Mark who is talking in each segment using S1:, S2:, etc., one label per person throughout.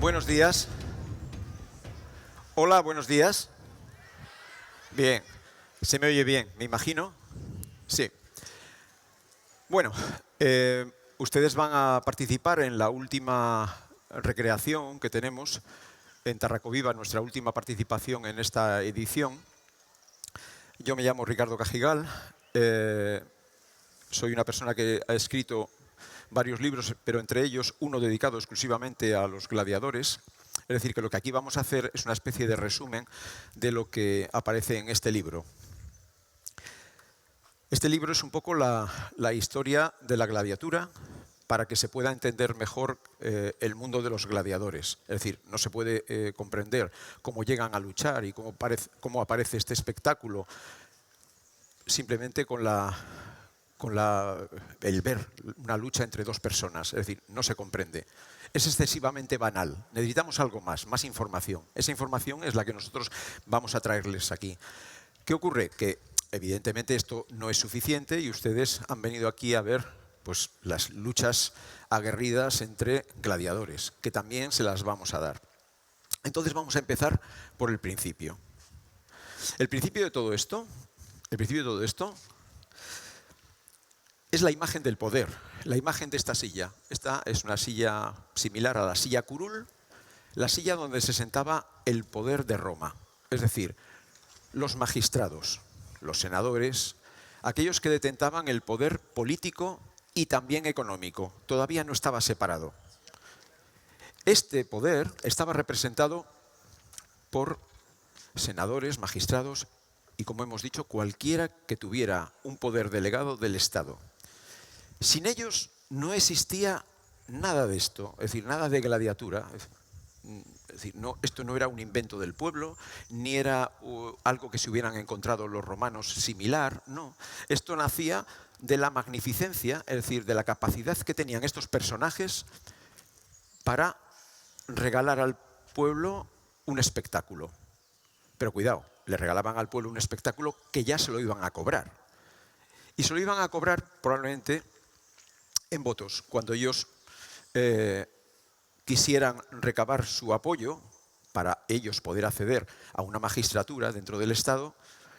S1: Buenos días. Hola, buenos días. Bien. ¿Se me oye bien, me imagino? Sí. Bueno, ustedes van a participar en la última recreación que tenemos en Tarracoviva, nuestra última participación en esta edición. Yo me llamo Ricardo Cajigal. Soy una persona que ha escrito varios libros, pero entre ellos uno dedicado exclusivamente a los gladiadores. Es decir, que lo que aquí vamos a hacer es una especie de resumen de lo que aparece en este libro. Este libro es un poco la historia de la gladiatura para que se pueda entender mejor el mundo de los gladiadores. Es decir, no se puede comprender cómo llegan a luchar y cómo aparece este espectáculo simplemente con el ver una lucha entre dos personas. Es decir, no se comprende. Es excesivamente banal. Necesitamos algo más información. Esa información es la que nosotros vamos a traerles aquí. ¿Qué ocurre? Que evidentemente esto no es suficiente y ustedes han venido aquí a ver pues, las luchas aguerridas entre gladiadores, que también se las vamos a dar. Entonces vamos a empezar por el principio. El principio de todo esto es la imagen del poder, la imagen de esta silla. Esta es una silla similar a la silla curul, la silla donde se sentaba el poder de Roma. Es decir, los magistrados, los senadores, aquellos que detentaban el poder político y también económico. Todavía no estaba separado. Este poder estaba representado por senadores, magistrados y, como hemos dicho, cualquiera que tuviera un poder delegado del Estado. Sin ellos no existía nada de esto, es decir, nada de gladiatura. Es decir, esto no era un invento del pueblo, ni era algo que se hubieran encontrado los romanos similar, no. Esto nacía de la magnificencia, es decir, de la capacidad que tenían estos personajes para regalar al pueblo un espectáculo. Pero cuidado, le regalaban al pueblo un espectáculo que ya se lo iban a cobrar. Y se lo iban a cobrar probablemente en votos. Cuando ellos quisieran recabar su apoyo para ellos poder acceder a una magistratura dentro del Estado,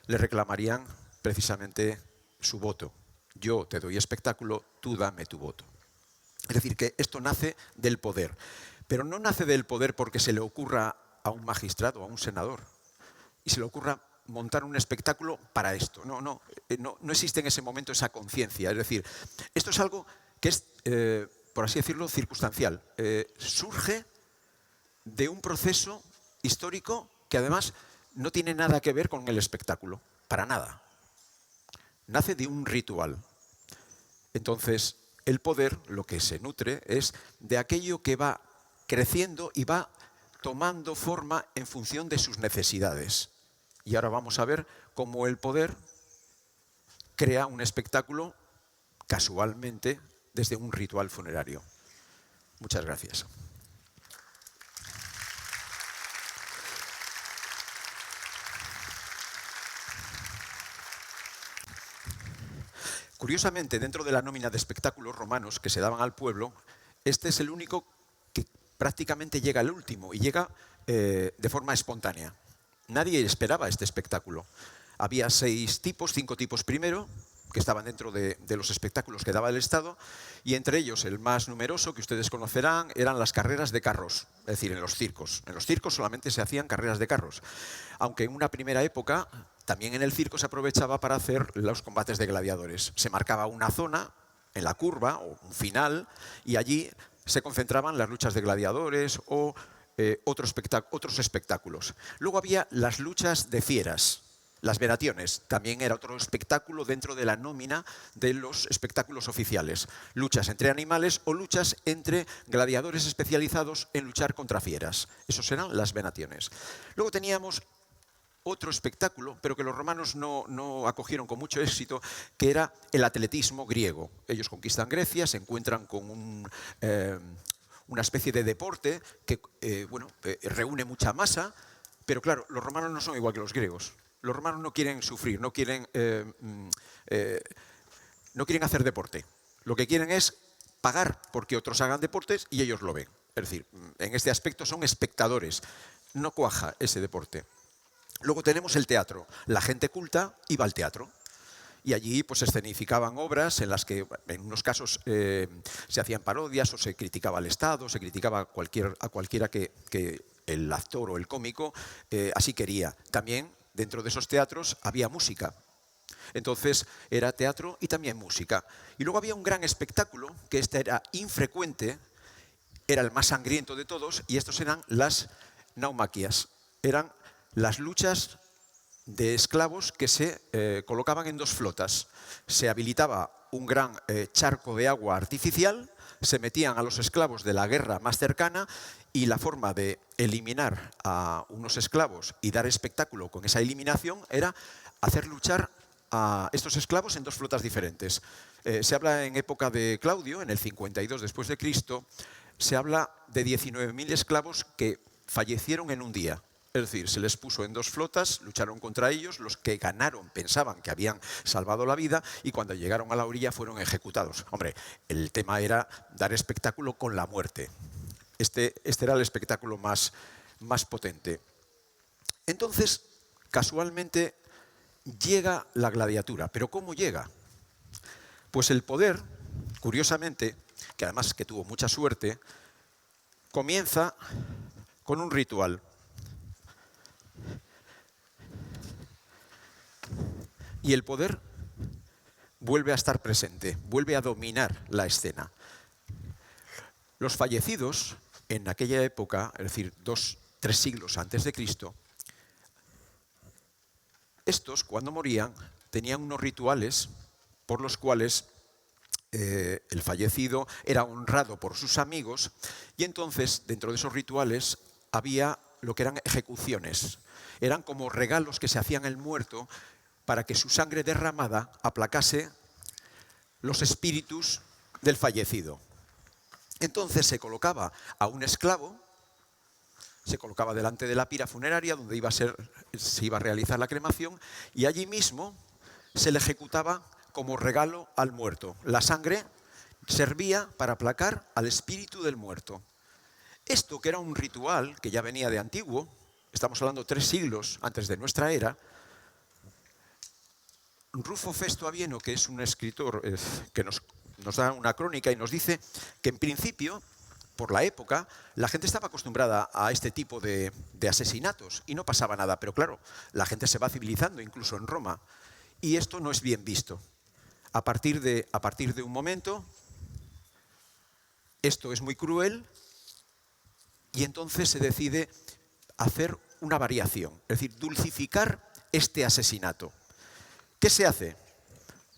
S1: le reclamarían precisamente su voto. Yo te doy espectáculo, tú dame tu voto. Es decir, que esto nace del poder. Pero no nace del poder porque se le ocurra a un magistrado, a un senador, y se le ocurra montar un espectáculo para esto. No existe en ese momento esa conciencia. Es decir, esto es algo que es, por así decirlo, circunstancial. Surge de un proceso histórico que además no tiene nada que ver con el espectáculo, para nada. Nace de un ritual. Entonces, el poder, lo que se nutre, es de aquello que va creciendo y va tomando forma en función de sus necesidades. Y ahora vamos a ver cómo el poder crea un espectáculo casualmente desde un ritual funerario. Muchas gracias. Curiosamente, dentro de la nómina de espectáculos romanos que se daban al pueblo, este es el único que prácticamente llega al último y llega de forma espontánea. Nadie esperaba este espectáculo. Había 5 tipos primero, que estaban dentro de los espectáculos que daba el Estado, y entre ellos el más numeroso, que ustedes conocerán, eran las carreras de carros, es decir, en los circos. En los circos solamente se hacían carreras de carros, aunque en una primera época también en el circo se aprovechaba para hacer los combates de gladiadores. Se marcaba una zona en la curva, o un final, y allí se concentraban las luchas de gladiadores o otros espectáculos. Luego había las luchas de fieras. Las verationes también era otro espectáculo dentro de la nómina de los espectáculos oficiales. Luchas entre animales o luchas entre gladiadores especializados en luchar contra fieras. Esos eran las verationes. Luego teníamos otro espectáculo, pero que los romanos no acogieron con mucho éxito, que era el atletismo griego. Ellos conquistan Grecia, se encuentran con una especie de deporte que reúne mucha masa, pero claro, los romanos no son igual que los griegos. Los romanos no quieren sufrir, no quieren hacer deporte. Lo que quieren es pagar porque otros hagan deportes y ellos lo ven. Es Es decir, en este aspecto son espectadores. No cuaja ese deporte. Luego tenemos el teatro. La gente culta iba al teatro. Y allí pues escenificaban obras en las que en unos casos se hacían parodias o se criticaba al Estado, se criticaba a cualquiera que el actor o el cómico así quería. También dentro de esos teatros había música. Entonces era teatro y también música. Y luego había un gran espectáculo, que este era infrecuente, era el más sangriento de todos, y estos eran las naumaquias. Eran las luchas de esclavos que se colocaban en dos flotas. Se habilitaba un gran charco de agua artificial, se metían a los esclavos de la guerra más cercana y la forma de eliminar a unos esclavos y dar espectáculo con esa eliminación era hacer luchar a estos esclavos en dos flotas diferentes. Se habla en época de Claudio, en el 52 después de Cristo, se habla de 19.000 esclavos que fallecieron en un día. Es decir, se les puso en dos flotas, lucharon contra ellos, los que ganaron pensaban que habían salvado la vida y cuando llegaron a la orilla fueron ejecutados. Hombre, el tema era dar espectáculo con la muerte. Este era el espectáculo más potente. Entonces, casualmente, llega la gladiatura. ¿Pero cómo llega? Pues el poder, curiosamente, que además que tuvo mucha suerte, comienza con un ritual. Y el poder vuelve a estar presente, vuelve a dominar la escena. Los fallecidos, en aquella época, es decir, 2-3 siglos antes de Cristo, estos, cuando morían, tenían unos rituales por los cuales el fallecido era honrado por sus amigos y entonces, dentro de esos rituales, había lo que eran ejecuciones. Eran como regalos que se hacían al muerto para que su sangre derramada aplacase los espíritus del fallecido. Entonces se colocaba a un esclavo, se colocaba delante de la pira funeraria donde se iba a realizar la cremación y allí mismo se le ejecutaba como regalo al muerto. La sangre servía para aplacar al espíritu del muerto. Esto, que era un ritual que ya venía de antiguo, estamos hablando 3 siglos antes de nuestra era, Rufo Festo Avieno, que es un escritor que nos da una crónica y nos dice que en principio, por la época, la gente estaba acostumbrada a este tipo de asesinatos y no pasaba nada. Pero claro, la gente se va civilizando, incluso en Roma, y esto no es bien visto. A partir de un momento, esto es muy cruel y entonces se decide hacer una variación, es decir, dulcificar este asesinato. ¿Qué se hace?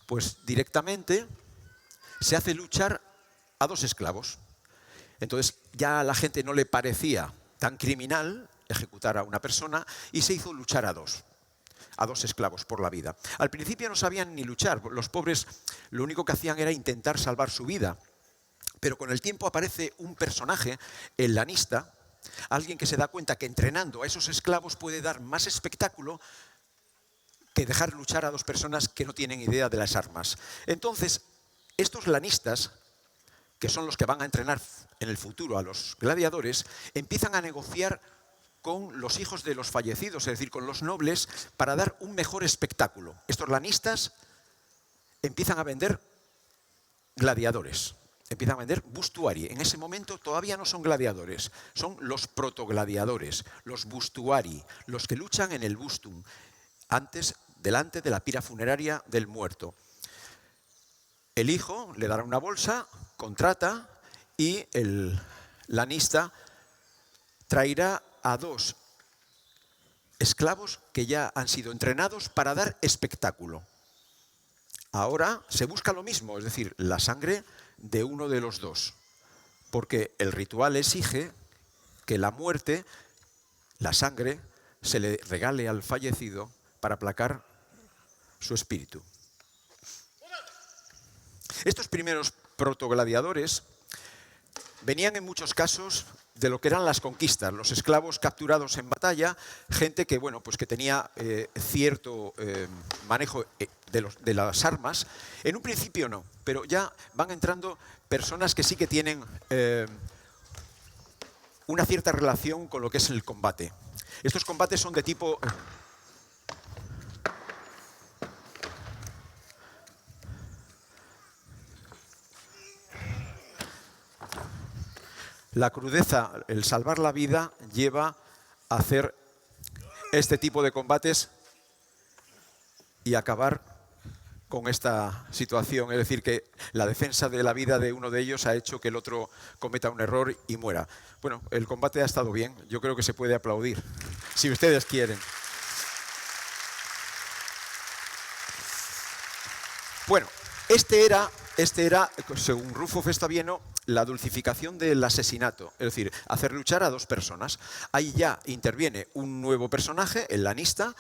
S1: Pues directamente se hace luchar a 2 esclavos. Entonces ya a la gente no le parecía tan criminal ejecutar a una persona y se hizo luchar a 2 esclavos por la vida. Al principio no sabían ni luchar, los pobres lo único que hacían era intentar salvar su vida. Pero con el tiempo aparece un personaje, el lanista, alguien que se da cuenta que entrenando a esos esclavos puede dar más espectáculo que dejar luchar a 2 personas que no tienen idea de las armas. Entonces, estos lanistas, que son los que van a entrenar en el futuro a los gladiadores, empiezan a negociar con los hijos de los fallecidos, es decir, con los nobles, para dar un mejor espectáculo. Estos lanistas empiezan a vender gladiadores, empiezan a vender bustuari. En ese momento todavía no son gladiadores, son los protogladiadores, los bustuari, los que luchan en el bustum, delante de la pira funeraria del muerto. El hijo le dará una bolsa, contrata y el lanista traerá a 2 esclavos que ya han sido entrenados para dar espectáculo. Ahora se busca lo mismo, es decir, la sangre de uno de los 2, porque el ritual exige que la muerte, la sangre, se le regale al fallecido para aplacar su espíritu. Estos primeros protogladiadores venían en muchos casos de lo que eran las conquistas, los esclavos capturados en batalla, gente que, pues que tenía cierto manejo de las armas. En un principio no, pero ya van entrando personas que sí que tienen una cierta relación con lo que es el combate. Estos combates son de tipo... La crudeza, el salvar la vida, lleva a hacer este tipo de combates y acabar con esta situación. Es decir, que la defensa de la vida de uno de ellos ha hecho que el otro cometa un error y muera. Bueno, el combate ha estado bien. Yo creo que se puede aplaudir, si ustedes quieren. Bueno, este era, según Rufo Festavieno, la dulcificación del asesinato, es decir, hacer luchar a dos personas. Ahí ya interviene un nuevo personaje, el lanista,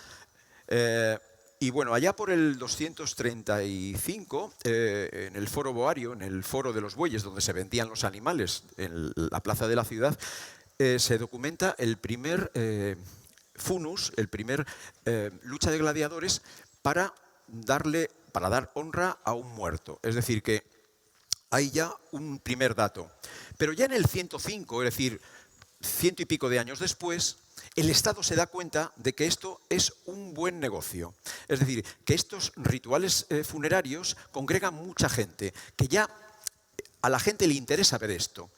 S1: y bueno, allá por el 235, en el foro boario, en el foro de los bueyes, donde se vendían los animales, en la plaza de la ciudad, se documenta el primer funus, el primer lucha de gladiadores para dar honra a un muerto. Es decir, que hay ya un primer dato. Pero ya en el 105, es decir, 100 y pico de años después, el Estado se da cuenta de que esto es un buen negocio. Es decir, que estos rituales funerarios congregan mucha gente, que ya a la gente le interesa ver esto,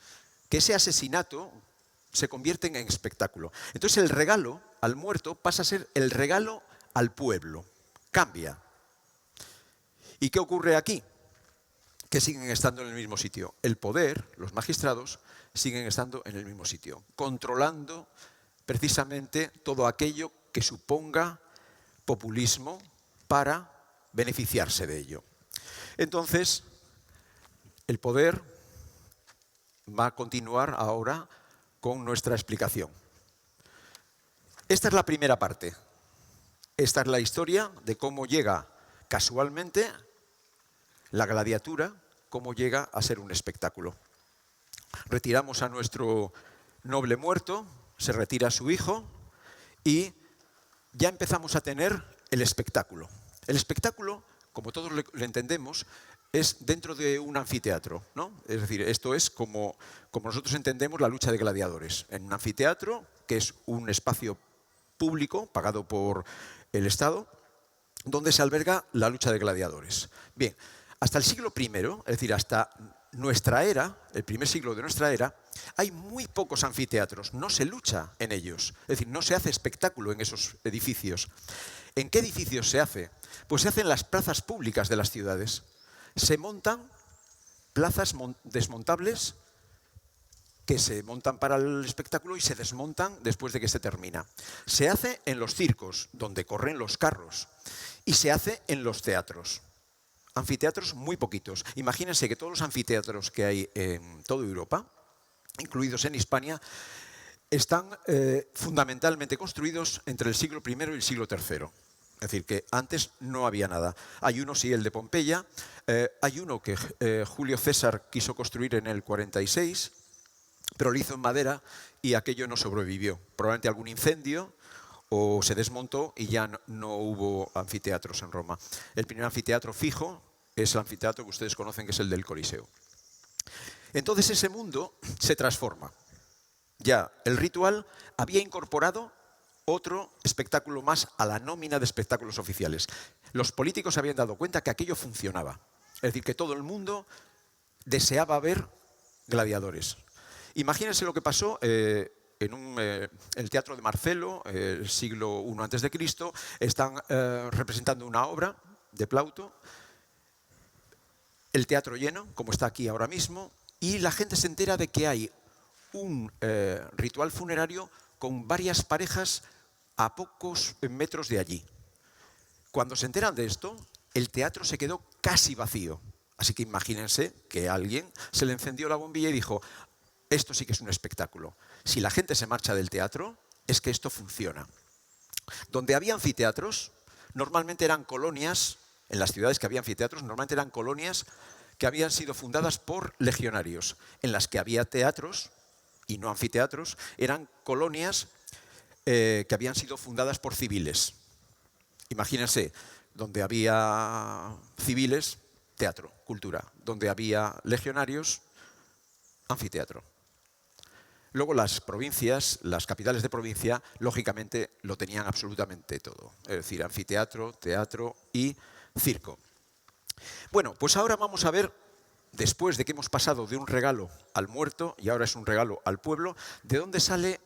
S1: que ese asesinato se convierte en espectáculo. Entonces el regalo al muerto pasa a ser el regalo al pueblo. Cambia. ¿Y qué ocurre aquí? Que siguen estando en el mismo sitio. El poder, los magistrados, siguen estando en el mismo sitio, controlando precisamente todo aquello que suponga populismo para beneficiarse de ello. Entonces, el poder va a continuar ahora con nuestra explicación. Esta es la primera parte. Esta es la historia de cómo llega casualmente la gladiatura, cómo llega a ser un espectáculo. Retiramos a nuestro noble muerto, se retira a su hijo y ya empezamos a tener el espectáculo. El espectáculo, como todos lo entendemos, es dentro de un anfiteatro, ¿no? Es decir, esto es como nosotros entendemos la lucha de gladiadores. En un anfiteatro, que es un espacio público pagado por el Estado, donde se alberga la lucha de gladiadores. Bien, hasta el siglo I, es decir, hasta nuestra era, el primer siglo de nuestra era, hay muy pocos anfiteatros, no se lucha en ellos, es decir, no se hace espectáculo en esos edificios. ¿En qué edificios se hace? Pues se hace en las plazas públicas de las ciudades. Se montan plazas desmontables que se montan para el espectáculo y se desmontan después de que se termina. Se hace en los circos, donde corren los carros, y se hace en los teatros. Anfiteatros muy poquitos. Imagínense que todos los anfiteatros que hay en toda Europa, incluidos en Hispania, están fundamentalmente construidos entre el siglo I y el siglo III. Es decir, que antes no había nada. Hay uno, sí, el de Pompeya. Hay uno que Julio César quiso construir en el 46, pero lo hizo en madera y aquello no sobrevivió. Probablemente algún incendio o se desmontó y ya no hubo anfiteatros en Roma. El primer anfiteatro fijo es el anfiteatro que ustedes conocen, que es el del Coliseo. Entonces ese mundo se transforma. Ya el ritual había incorporado otro espectáculo más a la nómina de espectáculos oficiales. Los políticos se habían dado cuenta que aquello funcionaba. Es decir, que todo el mundo deseaba ver gladiadores. Imagínense lo que pasó en el Teatro de Marcelo, el siglo I a.C., están representando una obra de Plauto, el teatro lleno, como está aquí ahora mismo, y la gente se entera de que hay un ritual funerario con varias parejas a pocos metros de allí. Cuando se enteran de esto, el teatro se quedó casi vacío. Así que imagínense que a alguien se le encendió la bombilla y dijo: esto sí que es un espectáculo. Si la gente se marcha del teatro, es que esto funciona. Donde había anfiteatros, normalmente eran colonias, en las ciudades que había anfiteatros, normalmente eran colonias que habían sido fundadas por legionarios. En las que había teatros y no anfiteatros, eran colonias que habían sido fundadas por civiles. Imagínense, donde había civiles, teatro, cultura. Donde había legionarios, anfiteatro. Luego las provincias, las capitales de provincia, lógicamente lo tenían absolutamente todo. Es decir, anfiteatro, teatro y circo. Bueno, pues ahora vamos a ver, después de que hemos pasado de un regalo al muerto y ahora es un regalo al pueblo, de dónde sale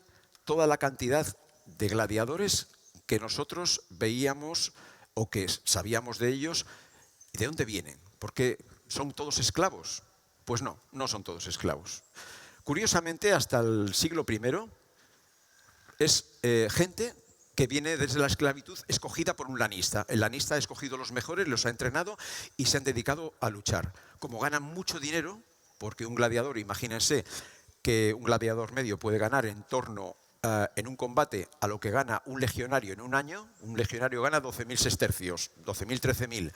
S1: toda la cantidad de gladiadores que nosotros veíamos o que sabíamos de ellos y de dónde vienen. Porque son todos esclavos. Pues no, no son todos esclavos. Curiosamente, hasta el siglo I es gente que viene desde la esclavitud escogida por un lanista. El lanista ha escogido los mejores, los ha entrenado y se han dedicado a luchar. Como ganan mucho dinero, porque un gladiador, imagínense que un gladiador medio puede ganar en torno en un combate a lo que gana un legionario en un año. Un legionario gana 12.000 sestercios, 12.000, 13.000.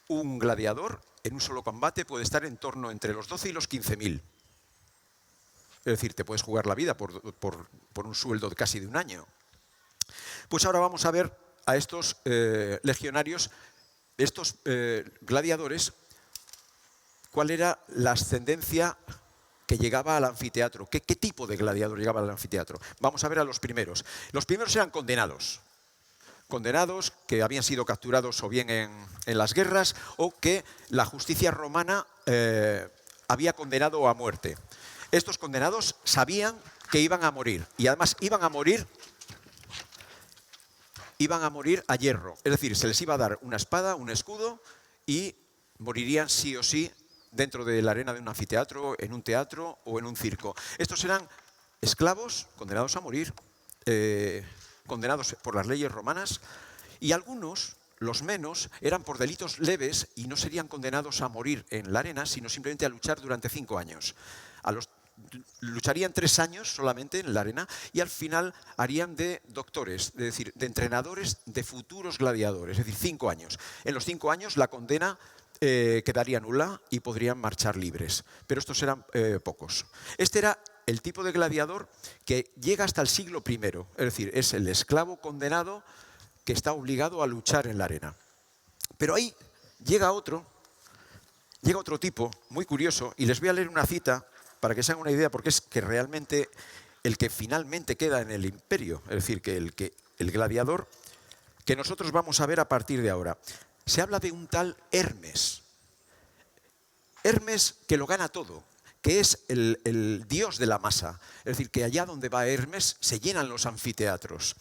S1: Un gladiador en un solo combate puede estar en torno entre los 12 y los 15.000. Es decir, te puedes jugar la vida por un sueldo casi de un año. Pues ahora vamos a ver a estos legionarios, estos gladiadores, cuál era la ascendencia que llegaba al anfiteatro. ¿Qué tipo de gladiador llegaba al anfiteatro? Vamos a ver a los primeros. Los primeros eran condenados. Condenados que habían sido capturados o bien en las guerras o que la justicia romana había condenado a muerte. Estos condenados sabían que iban a morir y además iban a morir a hierro. Es decir, se les iba a dar una espada, un escudo y morirían sí o sí dentro de la arena de un anfiteatro, en un teatro o en un circo. Estos eran esclavos condenados a morir, condenados por las leyes romanas, y algunos, los menos, eran por delitos leves y no serían condenados a morir en la arena, sino simplemente a luchar durante 5 años. Lucharían 3 años solamente en la arena y al final harían de doctores, es decir, de entrenadores de futuros gladiadores, es decir, 5 años. En los 5 años la condena quedaría nula y podrían marchar libres, pero estos eran pocos. Este era el tipo de gladiador que llega hasta el siglo I, es decir, es el esclavo condenado que está obligado a luchar en la arena. Pero ahí llega otro tipo muy curioso y les voy a leer una cita para que se hagan una idea, porque es que realmente el que finalmente queda en el imperio, es decir, que el gladiador que nosotros vamos a ver a partir de ahora. Se habla de un tal Hermes. Hermes que lo gana todo, que es el dios de la masa. Es decir, que allá donde va Hermes se llenan los anfiteatros.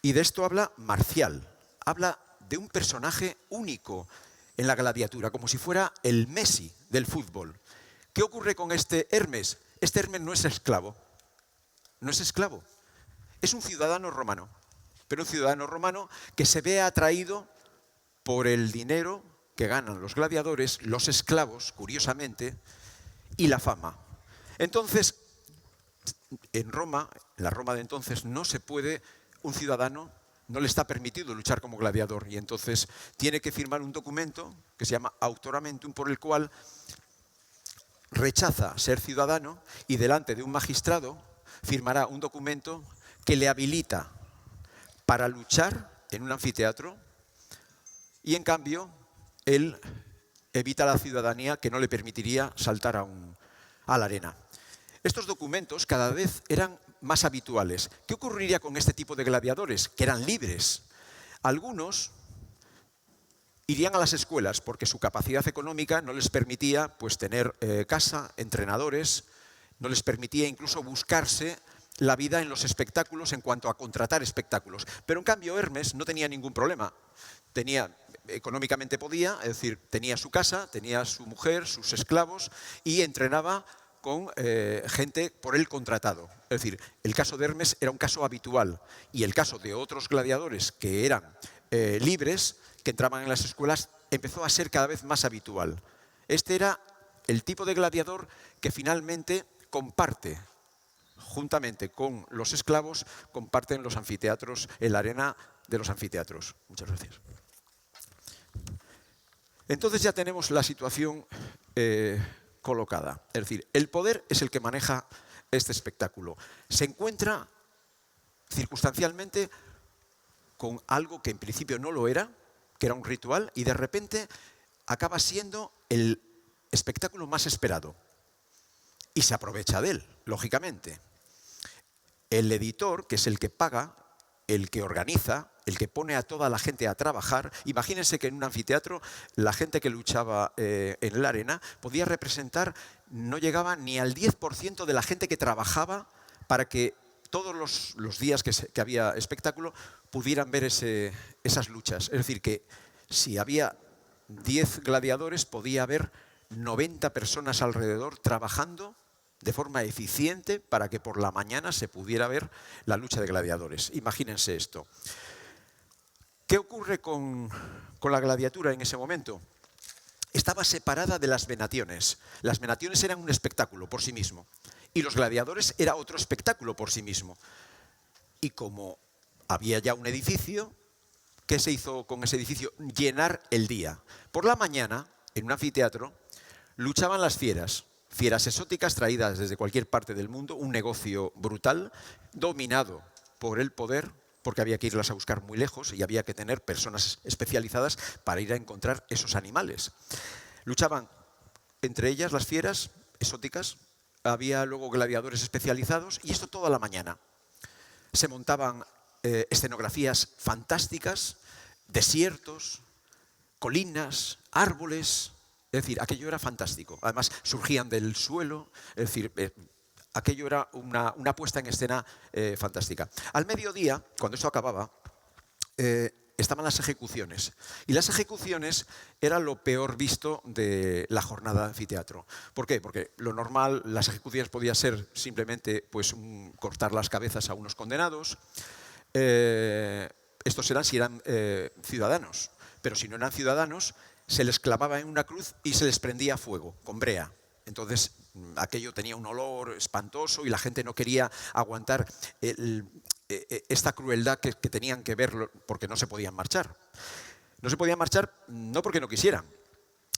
S1: Y de esto habla Marcial. Habla de un personaje único en la gladiatura, como si fuera el Messi del fútbol. ¿Qué ocurre con este Hermes? Este Hermes no es esclavo. No es esclavo. Es un ciudadano romano. Pero un ciudadano romano que se ve atraído por el dinero que ganan los gladiadores, los esclavos, curiosamente, y la fama. Entonces, en Roma, en la Roma de entonces, no se puede, un ciudadano no le está permitido luchar como gladiador y entonces tiene que firmar un documento que se llama autoramentum por el cual rechaza ser ciudadano y delante de un magistrado firmará un documento que le habilita para luchar en un anfiteatro y en cambio él evita la ciudadanía que no le permitiría saltar a la arena. Estos documentos cada vez eran más habituales. ¿Qué ocurriría con este tipo de gladiadores? Que eran libres. Algunos irían a las escuelas porque su capacidad económica no les permitía pues, tener casa, entrenadores, no les permitía incluso buscarse la vida en los espectáculos en cuanto a contratar espectáculos. Pero en cambio Hermes no tenía ningún problema. Económicamente podía, es decir, tenía su casa, tenía su mujer, sus esclavos y entrenaba con gente por él contratado. Es decir, el caso de Hermes era un caso habitual y el caso de otros gladiadores que eran libres, que entraban en las escuelas, empezó a ser cada vez más habitual. Este era el tipo de gladiador que finalmente comparte, juntamente con los esclavos, comparten los anfiteatros, en la arena de los anfiteatros. Muchas gracias. Entonces ya tenemos la situación colocada. Es decir, el poder es el que maneja este espectáculo. Se encuentra circunstancialmente con algo que en principio no lo era, que era un ritual, y de repente acaba siendo el espectáculo más esperado. y se aprovecha de él, lógicamente. El editor, que es el que paga, el que organiza, el que pone a toda la gente a trabajar. Imagínense que en un anfiteatro la gente que luchaba en la arena podía representar, no llegaba ni al 10% de la gente que trabajaba para que todos los días que había espectáculo pudieran ver esas luchas. Es decir, que si había 10 gladiadores podía haber 90 personas alrededor trabajando de forma eficiente para que por la mañana se pudiera ver la lucha de gladiadores. Imagínense esto. ¿Qué ocurre con la gladiatura en ese momento? Estaba separada de las venaciones. Las venaciones eran un espectáculo por sí mismo y los gladiadores era otro espectáculo por sí mismo. Y como había ya un edificio, ¿qué se hizo con ese edificio? Llenar el día. Por la mañana, en un anfiteatro, luchaban las fieras. Fieras exóticas traídas desde cualquier parte del mundo, un negocio brutal, dominado por el poder, porque había que irlas a buscar muy lejos y había que tener personas especializadas para ir a encontrar esos animales. Luchaban entre ellas las fieras exóticas, había luego gladiadores especializados y esto toda la mañana. Se montaban escenografías fantásticas, desiertos, colinas, árboles. Es decir, aquello era fantástico. Además, surgían del suelo. Es decir, aquello era una puesta en escena fantástica. Al mediodía, cuando esto acababa, estaban las ejecuciones. Y las ejecuciones era lo peor visto de la jornada de anfiteatro. ¿Por qué? Porque lo normal, las ejecuciones podía ser simplemente pues, cortar las cabezas a unos condenados. Estos eran si eran ciudadanos. Pero si no eran ciudadanos, se les clavaba en una cruz y se les prendía fuego, con brea. Entonces, aquello tenía un olor espantoso y la gente no quería aguantar esta crueldad que tenían que ver porque no se podían marchar. No se podían marchar no porque no quisieran,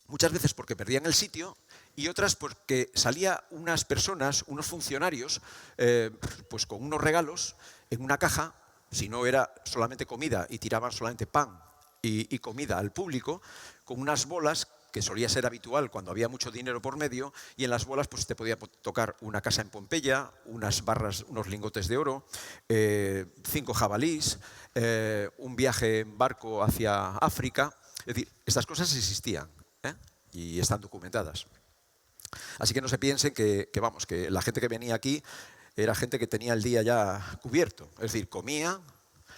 S1: muchas veces porque perdían el sitio y otras porque salía unas personas, unos funcionarios, pues con unos regalos en una caja, si no era solamente comida y tiraban solamente pan y comida al público, con unas bolas que solía ser habitual cuando había mucho dinero por medio, y en las bolas pues te podía tocar una casa en Pompeya, unas barras, unos lingotes de oro, 5 jabalís, un viaje en barco hacia África. Es decir, estas cosas existían y están documentadas. Así que no se piensen que la gente que venía aquí era gente que tenía el día ya cubierto. Es decir, comía,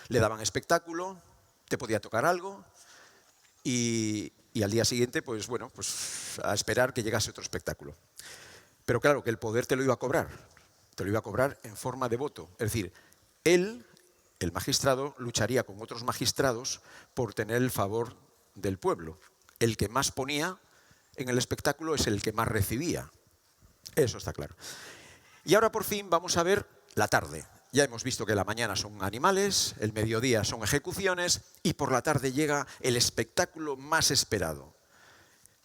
S1: le daban espectáculo, te podía tocar algo y al día siguiente, pues bueno, pues a esperar que llegase otro espectáculo. Pero claro, que el poder te lo iba a cobrar en forma de voto. Es decir, él, el magistrado, lucharía con otros magistrados por tener el favor del pueblo. El que más ponía en el espectáculo es el que más recibía. Eso está claro. Y ahora por fin vamos a ver la tarde. Ya hemos visto que la mañana son animales, el mediodía son ejecuciones y por la tarde llega el espectáculo más esperado,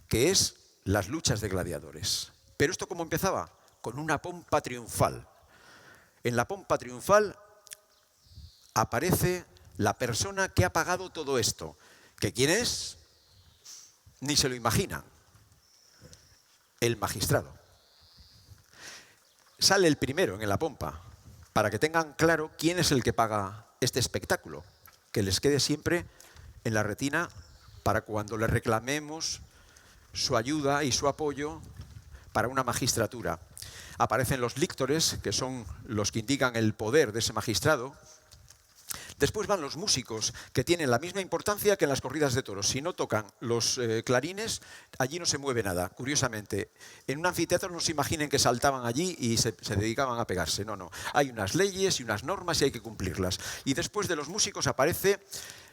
S1: que es las luchas de gladiadores. ¿Pero esto cómo empezaba? Con una pompa triunfal. En la pompa triunfal aparece la persona que ha pagado todo esto. ¿Que quién es? Ni se lo imaginan. El magistrado. Sale el primero en la pompa, para que tengan claro quién es el que paga este espectáculo, que les quede siempre en la retina para cuando le reclamemos su ayuda y su apoyo para una magistratura. Aparecen los líctores, que son los que indican el poder de ese magistrado. Después van los músicos, que tienen la misma importancia que en las corridas de toros. Si no tocan los clarines, allí no se mueve nada. Curiosamente, en un anfiteatro no se imaginen que saltaban allí y se dedicaban a pegarse. No, no. Hay unas leyes y unas normas y hay que cumplirlas. Y después de los músicos aparece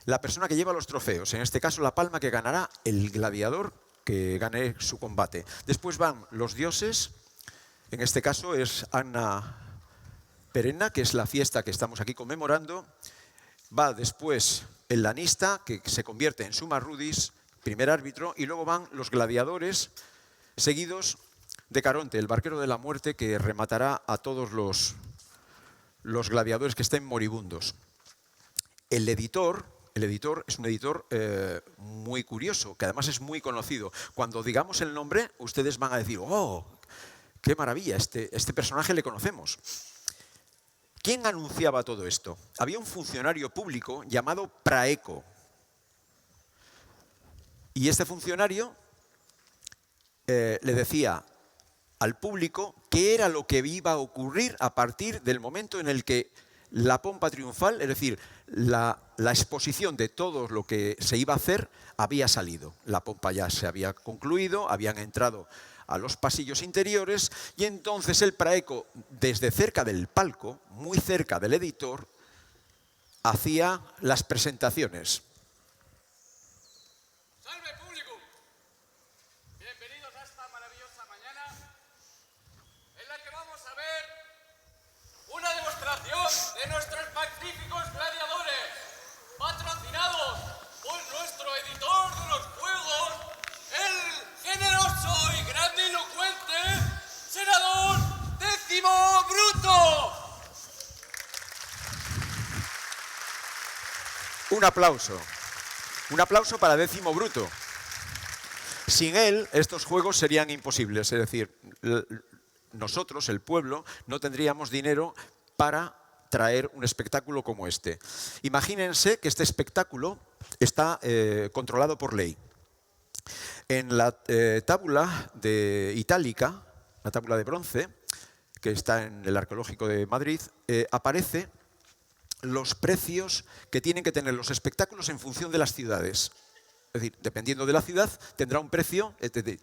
S1: la persona que lleva los trofeos. En este caso, la palma que ganará el gladiador que gane su combate. Después van los dioses. En este caso es Anna Perenna, que es la fiesta que estamos aquí conmemorando. Va después el lanista, que se convierte en summa rudis, primer árbitro, y luego van los gladiadores, seguidos de Caronte, el barquero de la muerte, que rematará a todos los gladiadores que estén moribundos. El editor es un editor muy curioso, que además es muy conocido. Cuando digamos el nombre, ustedes van a decir, ¡oh! qué maravilla, este personaje le conocemos. ¿Quién anunciaba todo esto? Había un funcionario público llamado Praeco. Y este funcionario le decía al público qué era lo que iba a ocurrir a partir del momento en el que la pompa triunfal, es decir, la exposición de todo lo que se iba a hacer, había salido. La pompa ya se había concluido, habían entrado a los pasillos interiores y entonces el Praeco, desde cerca del palco, muy cerca del editor, hacía las presentaciones.
S2: ¡Salve, público! Bienvenidos a esta maravillosa mañana en la que vamos a ver una demostración de nuestros magníficos gladiadores, patrocinados por nuestro editor de los juegos, el generoso y grandilocuente senador Décimo Bruto.
S1: Un aplauso. Un aplauso para Décimo Bruto. Sin él, estos juegos serían imposibles. Es decir, nosotros, el pueblo, no tendríamos dinero para traer un espectáculo como este. Imagínense que este espectáculo está controlado por ley. En la tábula de itálica, la tábula de bronce, que está en el Arqueológico de Madrid, aparece los precios que tienen que tener los espectáculos en función de las ciudades. Es decir, dependiendo de la ciudad, tendrá un precio,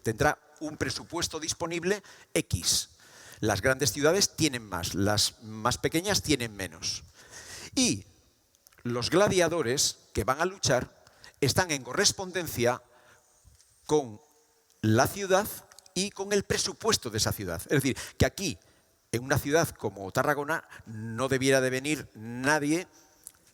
S1: tendrá un presupuesto disponible X. Las grandes ciudades tienen más, las más pequeñas tienen menos. Y los gladiadores que van a luchar están en correspondencia con la ciudad y con el presupuesto de esa ciudad. Es decir, que aquí, en una ciudad como Tarragona, no debiera de venir nadie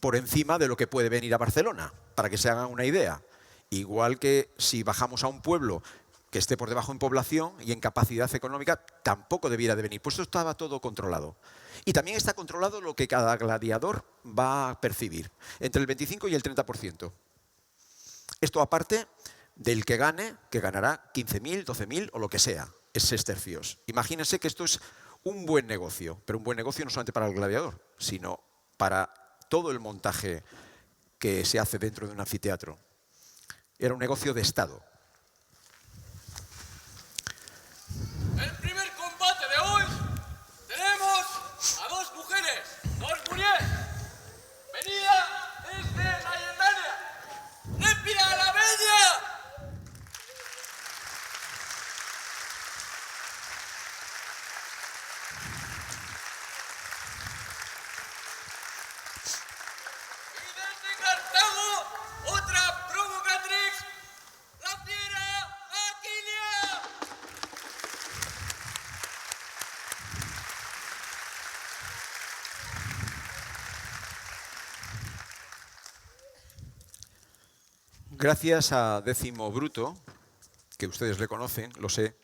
S1: por encima de lo que puede venir a Barcelona, para que se hagan una idea. Igual que si bajamos a un pueblo que esté por debajo en población y en capacidad económica, tampoco debiera de venir. Pues esto estaba todo controlado. Y también está controlado lo que cada gladiador va a percibir, entre el 25 y el 30%. Esto aparte del que gane, que ganará 15.000, 12.000 o lo que sea, es sestercios. Imagínense que esto es un buen negocio, pero un buen negocio no solamente para el gladiador, sino para todo el montaje que se hace dentro de un anfiteatro. Era un negocio de Estado.
S2: El primer combate de hoy tenemos a dos mujeres, dos mujeres, venida desde Laietania, Répida la Bella. Y desde Cartago, otra provocatrix, la fiera Aquilia.
S1: Gracias a Décimo Bruto, que ustedes le conocen, lo sé,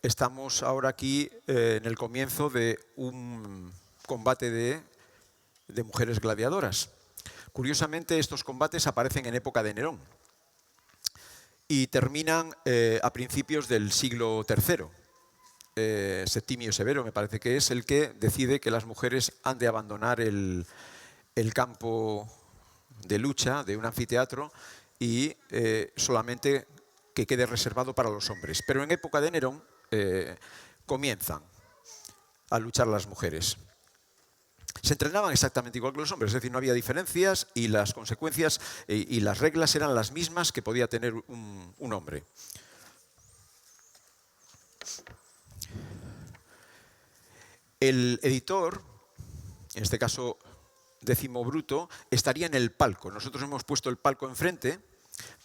S1: estamos ahora aquí en el comienzo de un combate de mujeres gladiadoras. Curiosamente, estos combates aparecen en época de Nerón y terminan a principios del siglo III. Septimio Severo, me parece que es el que decide que las mujeres han de abandonar el campo de lucha de un anfiteatro y solamente que quede reservado para los hombres. Pero en época de Nerón comienzan a luchar las mujeres. Se entrenaban exactamente igual que los hombres, es decir, no había diferencias y las consecuencias y las reglas eran las mismas que podía tener un hombre. El editor, en este caso Décimo Bruto, estaría en el palco. Nosotros hemos puesto el palco enfrente,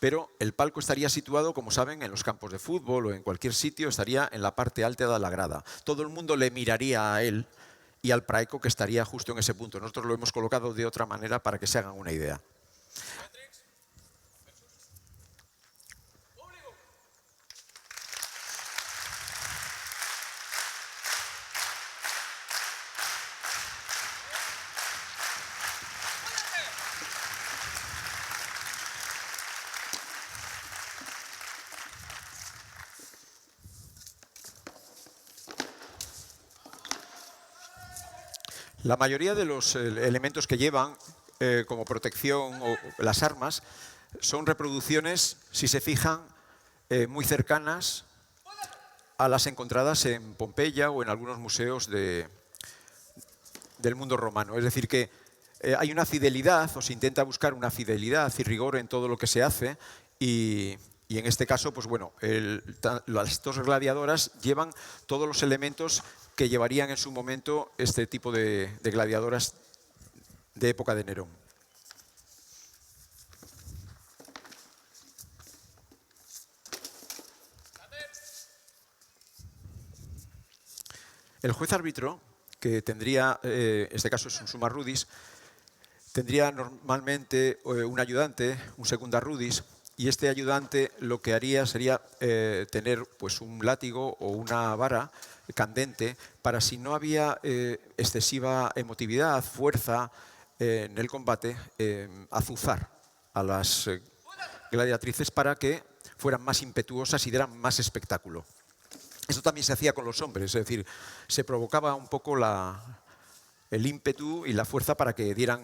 S1: pero el palco estaría situado, como saben, en los campos de fútbol o en cualquier sitio, estaría en la parte alta de la grada. Todo el mundo le miraría a él y al Praeco, que estaría justo en ese punto. Nosotros lo hemos colocado de otra manera para que se hagan una idea. La mayoría de los elementos que llevan como protección o las armas son reproducciones, si se fijan, muy cercanas a las encontradas en Pompeya o en algunos museos del mundo romano. Es decir, que hay una fidelidad, o se intenta buscar una fidelidad y rigor en todo lo que se hace, y en este caso, pues bueno, las dos gladiadoras llevan todos los elementos que llevarían en su momento este tipo de gladiadoras de época de Nerón. El juez árbitro, que tendría, este caso es un summa rudis, tendría normalmente un ayudante, un secunda rudis, y este ayudante lo que haría sería tener pues, un látigo o una vara candente para, si no había excesiva emotividad, fuerza en el combate, azuzar a las gladiatrices para que fueran más impetuosas y dieran más espectáculo. Esto también se hacía con los hombres, es decir, se provocaba un poco el ímpetu y la fuerza para que dieran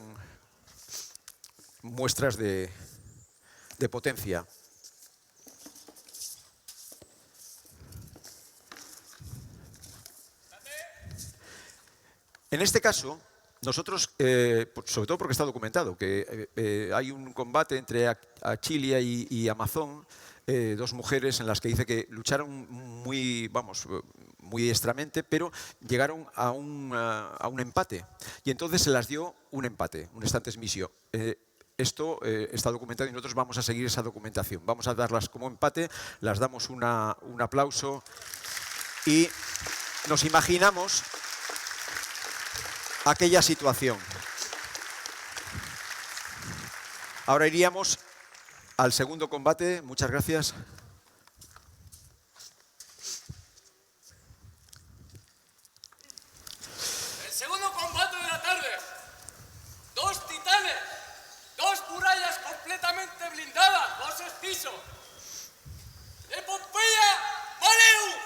S1: muestras de potencia. En este caso, nosotros, sobre todo porque está documentado, que hay un combate entre Achilia y Amazón, dos mujeres en las que dice que lucharon muy diestramente, pero llegaron a un empate. Y entonces se las dio un empate, un status misio. Esto está documentado y nosotros vamos a seguir esa documentación. Vamos a darlas como empate, las damos un aplauso y nos imaginamos aquella situación. Ahora iríamos al segundo combate. Muchas gracias.
S2: El segundo combate de la tarde. Dos titanes, dos murallas completamente blindadas, dos pisos. De Pompeya, Valeu.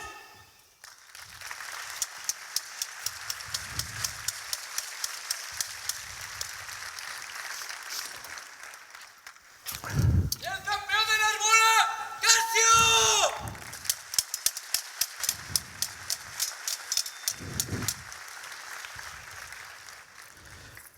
S2: Y el campeón de Narbona, Casio.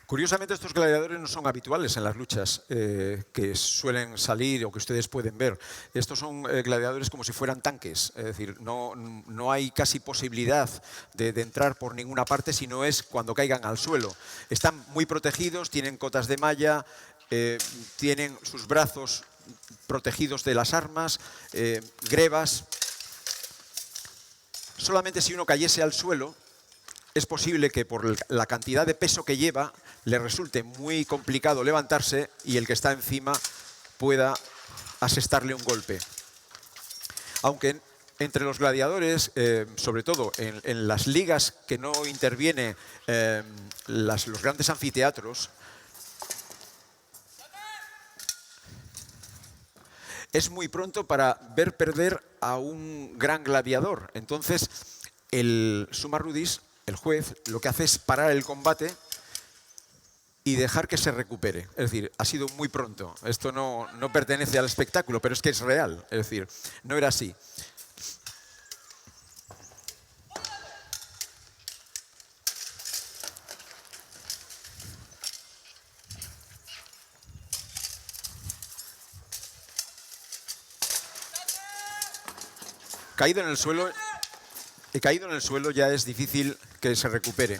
S1: Curiosamente, estos gladiadores no son habituales en las luchas que suelen salir o que ustedes pueden ver. Estos son gladiadores como si fueran tanques, es decir, no hay casi posibilidad de entrar por ninguna parte, sino es cuando caigan al suelo. Están muy protegidos, tienen cotas de malla, tienen sus brazos protegidos de las armas, grebas. Solamente si uno cayese al suelo, es posible que por la cantidad de peso que lleva le resulte muy complicado levantarse y el que está encima pueda asestarle un golpe. Aunque entre los gladiadores, sobre todo en las ligas que no interviene los grandes anfiteatros, es muy pronto para ver perder a un gran gladiador. Entonces, el summa rudis, el juez, lo que hace es parar el combate y dejar que se recupere. Es decir, ha sido muy pronto. Esto no pertenece al espectáculo, pero es que es real. Es decir, no era así. Caído en el suelo ya es difícil que se recupere.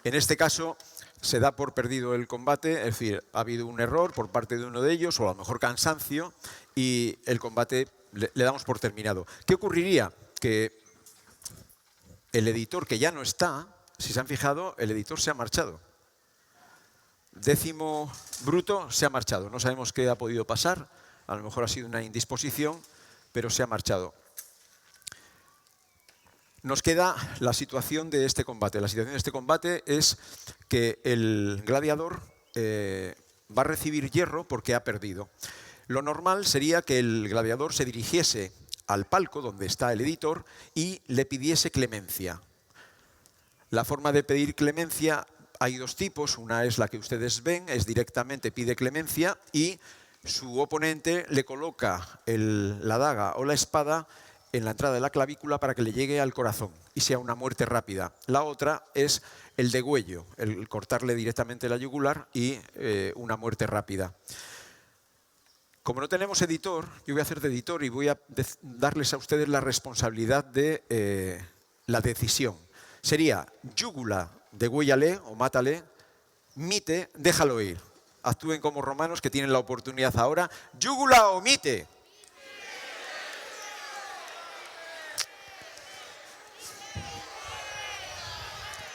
S1: En este caso se da por perdido el combate, es decir, ha habido un error por parte de uno de ellos, o a lo mejor cansancio, y el combate le damos por terminado. ¿Qué ocurriría? Que el editor, que ya no está, si se han fijado, el editor se ha marchado. Décimo Bruto se ha marchado. No sabemos qué ha podido pasar, a lo mejor ha sido una indisposición, pero se ha marchado. Nos queda la situación de este combate. La situación de este combate es que el gladiador va a recibir hierro porque ha perdido. Lo normal sería que el gladiador se dirigiese al palco donde está el editor y le pidiese clemencia. La forma de pedir clemencia hay dos tipos, una es la que ustedes ven, es directamente pide clemencia y su oponente le coloca la daga o la espada en la entrada de la clavícula para que le llegue al corazón y sea una muerte rápida. La otra es el degüello, el cortarle directamente la yugular y una muerte rápida. Como no tenemos editor, yo voy a hacer de editor y voy a darles a ustedes la responsabilidad de la decisión. Sería yugula, degüéllale o mátale, mite, déjalo ir. Actúen como romanos que tienen la oportunidad ahora. Yugula o mite.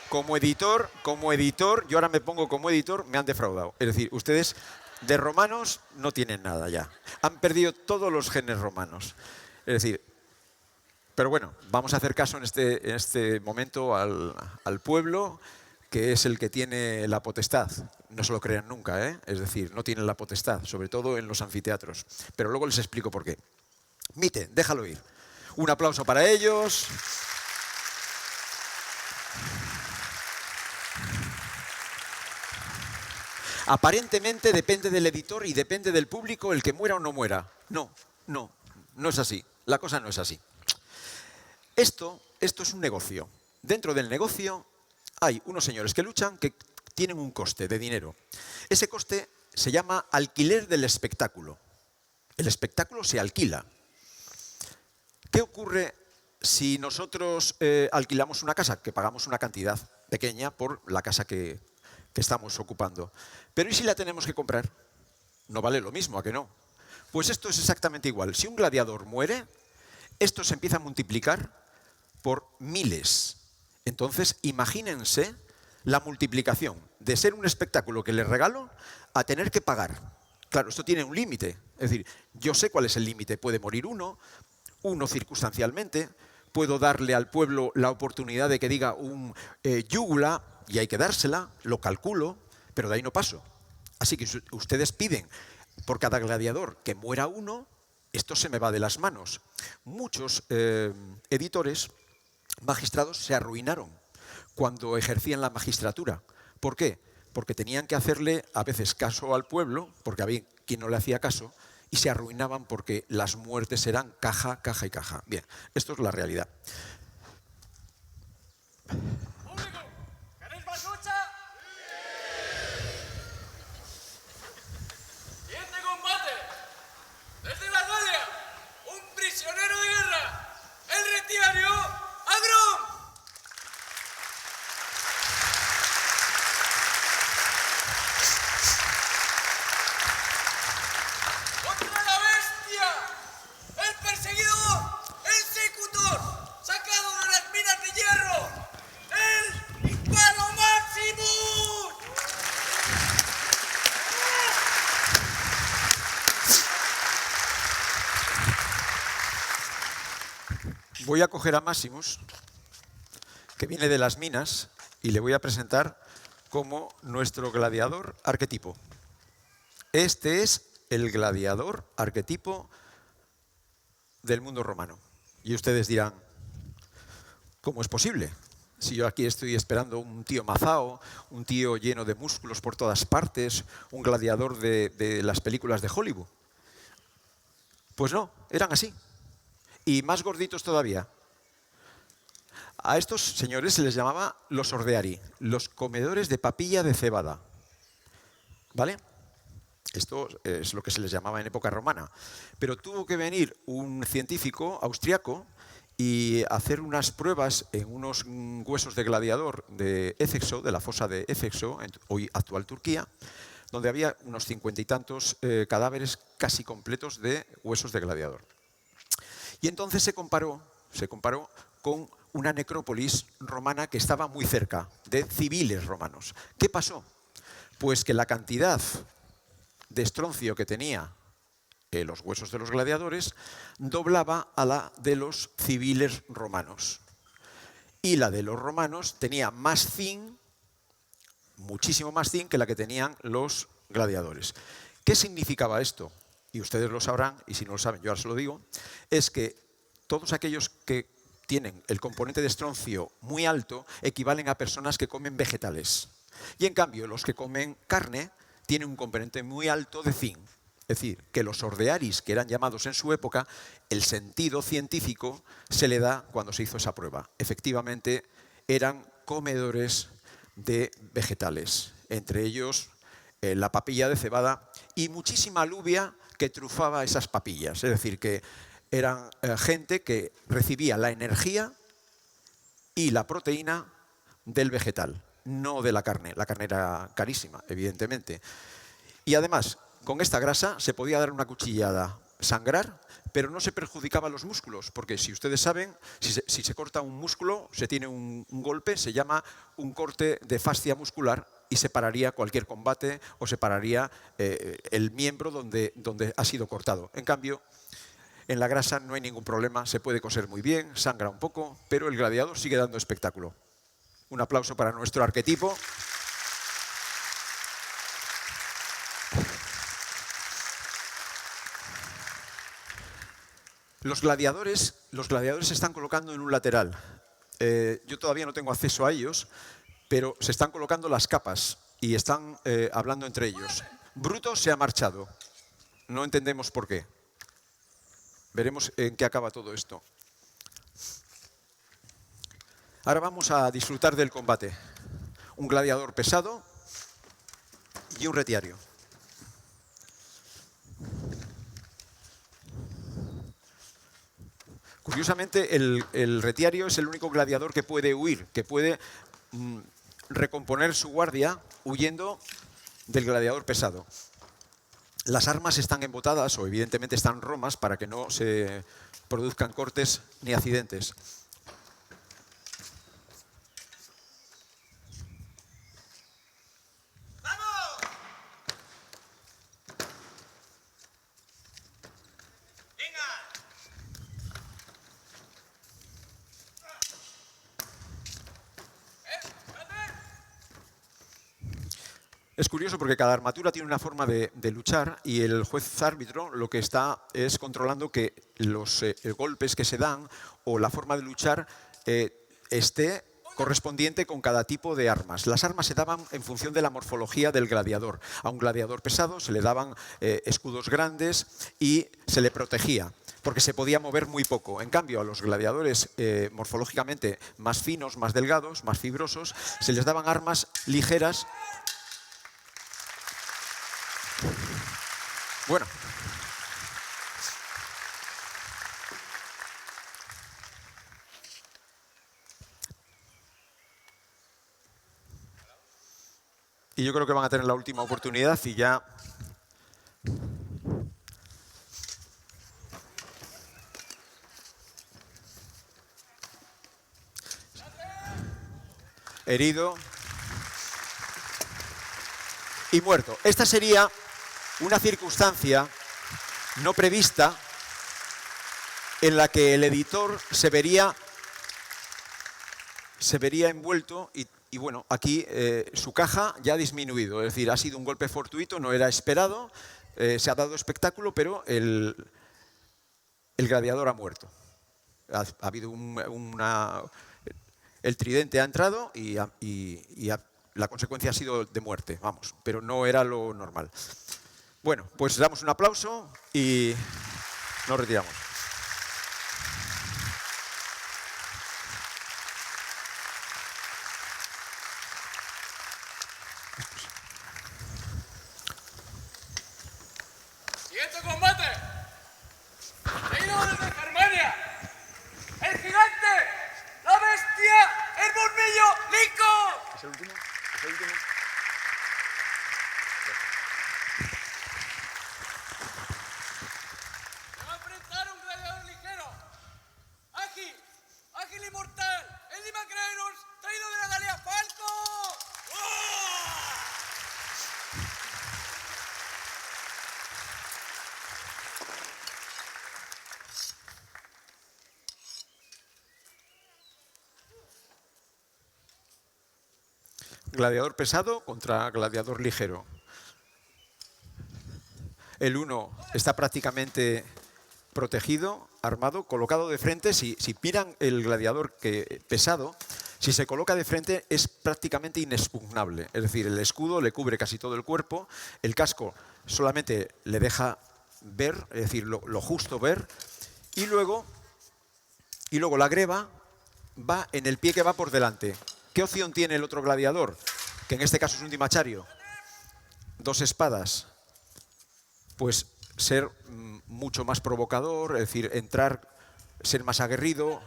S1: Como editor, yo ahora me pongo como editor, me han defraudado. Es decir, ustedes de romanos no tienen nada ya. Han perdido todos los genes romanos. Es decir, pero bueno, vamos a hacer caso en este momento al pueblo, que es el que tiene la potestad. No se lo crean nunca, ¿eh? Es decir, no tienen la potestad, sobre todo en los anfiteatros. Pero luego les explico por qué. Mite, déjalo ir. Un aplauso para ellos. Aparentemente depende del editor y depende del público el que muera o no muera. No es así. La cosa no es así. Esto es un negocio. Dentro del negocio hay unos señores que luchan que tienen un coste de dinero. Ese coste se llama alquiler del espectáculo. El espectáculo se alquila. ¿Qué ocurre si nosotros alquilamos una casa? Que pagamos una cantidad pequeña por la casa que estamos ocupando. Pero ¿y si la tenemos que comprar? No vale lo mismo, ¿a que no? Pues esto es exactamente igual. Si un gladiador muere, esto se empieza a multiplicar por miles. Entonces, imagínense la multiplicación de ser un espectáculo que les regalo a tener que pagar. Claro, esto tiene un límite. Es decir, yo sé cuál es el límite. Puede morir uno circunstancialmente. Puedo darle al pueblo la oportunidad de que diga un yugula y hay que dársela, lo calculo, pero de ahí no paso. Así que ustedes piden por cada gladiador que muera uno, esto se me va de las manos. Muchos editores, magistrados, se arruinaron cuando ejercían la magistratura. ¿Por qué? Porque tenían que hacerle a veces caso al pueblo, porque había quien no le hacía caso, y se arruinaban porque las muertes eran caja, caja y caja. Bien, esto es la realidad.
S2: ¡Público! ¿Queréis más lucha? Siguiente combate. Desde la Galia, un prisionero de guerra, el retiario Agrón. Contra la bestia, el perseguidor, el secutor, sacado de las minas de hierro, el Hispano Maximus.
S1: Voy a coger a Maximus, que viene de las minas, y le voy a presentar como nuestro gladiador arquetipo. Este es el gladiador arquetipo del mundo romano. Y ustedes dirán, ¿cómo es posible? Si yo aquí estoy esperando un tío mazao, un tío lleno de músculos por todas partes, un gladiador de las películas de Hollywood. Pues no, eran así. Y más gorditos todavía. A estos señores se les llamaba los ordeari, los comedores de papilla de cebada. ¿Vale? Esto es lo que se les llamaba en época romana. Pero tuvo que venir un científico austriaco y hacer unas pruebas en unos huesos de gladiador de Éfeso, de la fosa de Éfeso, hoy actual Turquía, donde había unos 50 y tantos cadáveres casi completos de huesos de gladiador. Y entonces se comparó con una necrópolis romana que estaba muy cerca, de civiles romanos. ¿Qué pasó? Pues que la cantidad de estroncio que tenía los huesos de los gladiadores doblaba a la de los civiles romanos. Y la de los romanos tenía más zinc, muchísimo más zinc que la que tenían los gladiadores. ¿Qué significaba esto? Y ustedes lo sabrán, y si no lo saben yo ahora se lo digo, es que todos aquellos que tienen el componente de estroncio muy alto equivalen a personas que comen vegetales. Y en cambio, los que comen carne tienen un componente muy alto de zinc. Es decir, que los ordearis, que eran llamados en su época, el sentido científico se le da cuando se hizo esa prueba. Efectivamente, eran comedores de vegetales, entre ellos la papilla de cebada y muchísima alubia que trufaba esas papillas. Es decir, que eran gente que recibía la energía y la proteína del vegetal, no de la carne. La carne era carísima, evidentemente. Y además, con esta grasa se podía dar una cuchillada, sangrar, pero no se perjudicaba los músculos, porque si ustedes saben, si se corta un músculo, se tiene un golpe, se llama un corte de fascia muscular y separaría cualquier combate o separaría el miembro donde ha sido cortado. En cambio, en la grasa no hay ningún problema, se puede coser muy bien, sangra un poco, pero el gladiador sigue dando espectáculo. Un aplauso para nuestro arquetipo. Los gladiadores se están colocando en un lateral. Yo todavía no tengo acceso a ellos, pero se están colocando las capas y están hablando entre ellos. Bruto se ha marchado. No entendemos por qué. Veremos en qué acaba todo esto. Ahora vamos a disfrutar del combate. Un gladiador pesado y un retiario. Curiosamente, el retiario es el único gladiador que puede huir, que puede recomponer su guardia huyendo del gladiador pesado. Las armas están embotadas o evidentemente están romas para que no se produzcan cortes ni accidentes. Es curioso porque cada armadura tiene una forma de luchar y el juez árbitro lo que está es controlando que los golpes que se dan o la forma de luchar esté correspondiente con cada tipo de armas. Las armas se daban en función de la morfología del gladiador. A un gladiador pesado se le daban escudos grandes y se le protegía, porque se podía mover muy poco. En cambio, a los gladiadores morfológicamente más finos, más delgados, más fibrosos, se les daban armas ligeras. Bueno. Y yo creo que van a tener la última oportunidad y ya... Herido. Y muerto. Esta sería una circunstancia no prevista en la que el editor se vería envuelto y bueno, aquí su caja ya ha disminuido, es decir, ha sido un golpe fortuito, no era esperado, se ha dado espectáculo, pero el gladiador ha muerto. Ha habido el tridente ha entrado y la consecuencia ha sido de muerte, vamos, pero no era lo normal. Bueno, pues damos un aplauso y nos retiramos.
S2: Siguiente combate. Venido desde Germania. El gigante, la bestia, el burmillo, Lincoln.
S1: ¿Es el último? ¿Es el último?
S2: Se va a enfrentar a un gladiador ligero. Ágil y mortal. El Dimacrenos, traído de la Galia Falco.
S1: Gladiador pesado contra gladiador ligero. El uno está prácticamente protegido, armado, colocado de frente. Si miran el gladiador pesado, Si se coloca de frente es prácticamente inexpugnable. Es decir, el escudo le cubre casi todo el cuerpo, el casco solamente le deja ver, es decir, lo justo ver, y luego la greba va en el pie que va por delante. ¿Qué opción tiene el otro gladiador? Que en este caso es un dimachario. 2 espadas. Pues ser mucho más provocador, es decir, entrar, ser más aguerrido.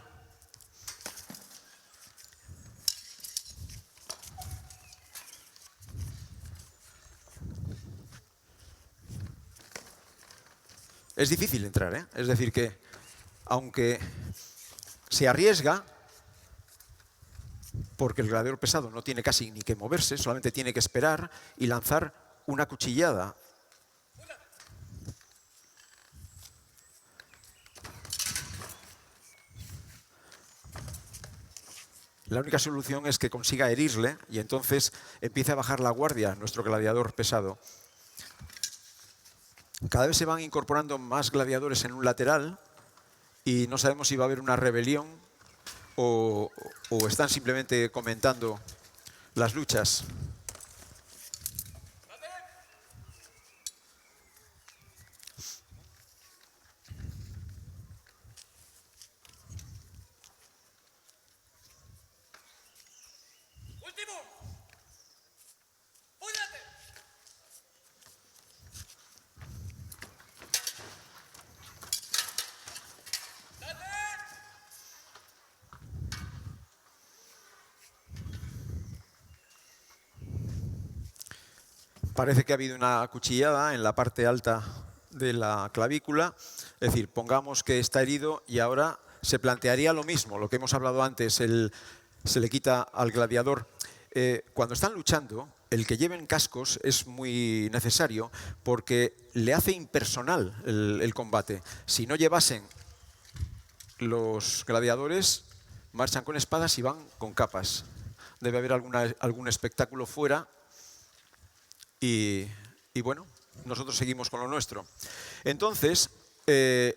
S1: Es difícil entrar, ¿eh? Es decir que, aunque se arriesga, porque el gladiador pesado no tiene casi ni que moverse, solamente tiene que esperar y lanzar una cuchillada. La única solución es que consiga herirle y entonces empiece a bajar la guardia nuestro gladiador pesado. Cada vez se van incorporando más gladiadores en un lateral y no sabemos si va a haber una rebelión o están simplemente comentando las luchas.
S2: ¡Último! ¡Púyate!
S1: Parece que ha habido una cuchillada en la parte alta de la clavícula. Es decir, pongamos que está herido y ahora se plantearía lo mismo, lo que hemos hablado antes, se le quita al gladiador. Cuando están luchando, el que lleven cascos es muy necesario porque le hace impersonal el combate. Si no llevasen, los gladiadores marchan con espadas y van con capas. Debe haber algún espectáculo fuera. Y bueno, nosotros seguimos con lo nuestro. Entonces,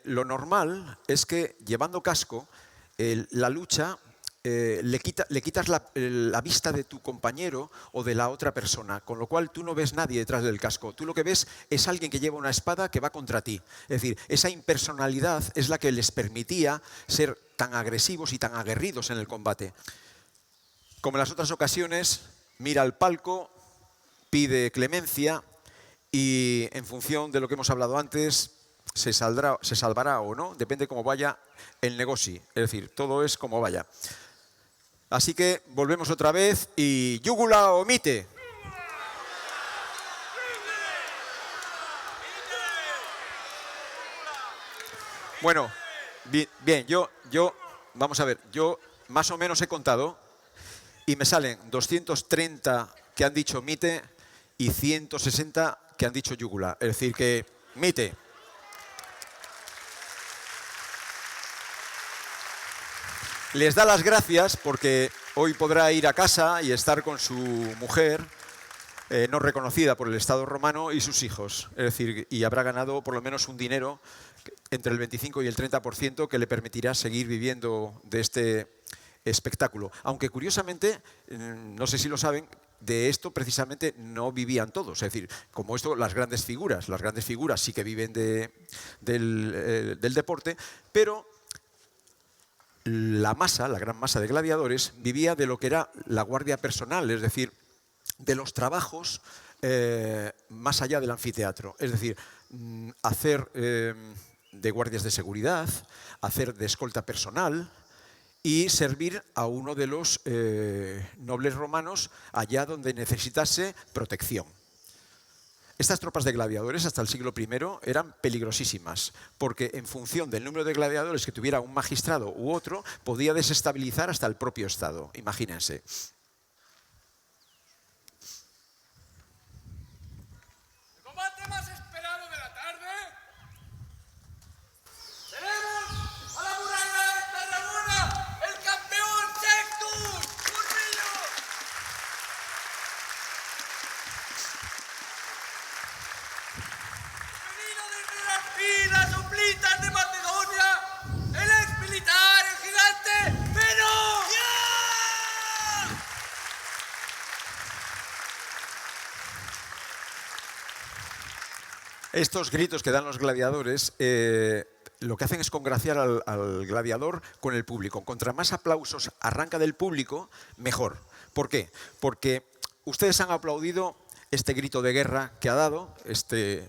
S1: lo normal es que llevando casco, la lucha le quitas la vista de tu compañero o de la otra persona, con lo cual tú no ves nadie detrás del casco. Tú lo que ves es alguien que lleva una espada que va contra ti. Es decir, esa impersonalidad es la que les permitía ser tan agresivos y tan aguerridos en el combate. Como en las otras ocasiones, mira al palco, pide clemencia y en función de lo que hemos hablado antes, se salvará o no, depende cómo vaya el negocio. Es decir, todo es como vaya. Así que volvemos otra vez y yugula o mite. Bueno, bien, yo, vamos a ver, yo más o menos he contado y me salen 230 que han dicho mite y 160 que han dicho yugula. Es decir, que mite. Les da las gracias porque hoy podrá ir a casa y estar con su mujer, no reconocida por el Estado romano, y sus hijos. Es decir, y habrá ganado por lo menos un dinero entre el 25 y el 30% que le permitirá seguir viviendo de este espectáculo. Aunque curiosamente, no sé si lo saben, de esto precisamente no vivían todos. Es decir, como esto, las grandes figuras sí que viven del deporte, pero la gran masa de gladiadores vivía de lo que era la guardia personal, es decir, de los trabajos más allá del anfiteatro. Es decir, hacer de guardias de seguridad, hacer de escolta personal y servir a uno de los nobles romanos allá donde necesitase protección. Estas tropas de gladiadores hasta el siglo I eran peligrosísimas, porque en función del número de gladiadores que tuviera un magistrado u otro, podía desestabilizar hasta el propio Estado. Imagínense.
S2: El combate más esperado de la tarde. Tenemos a la muralla de Tarragona, el campeón Sextus Urbillo. Venido desde las filas oblitas de Macedonia, el ex militar, el gigante Venus.
S1: Estos gritos que dan los gladiadores lo que hacen es congraciar al gladiador con el público. Contra más aplausos arranca del público, mejor. ¿Por qué? Porque ustedes han aplaudido este grito de guerra que ha dado este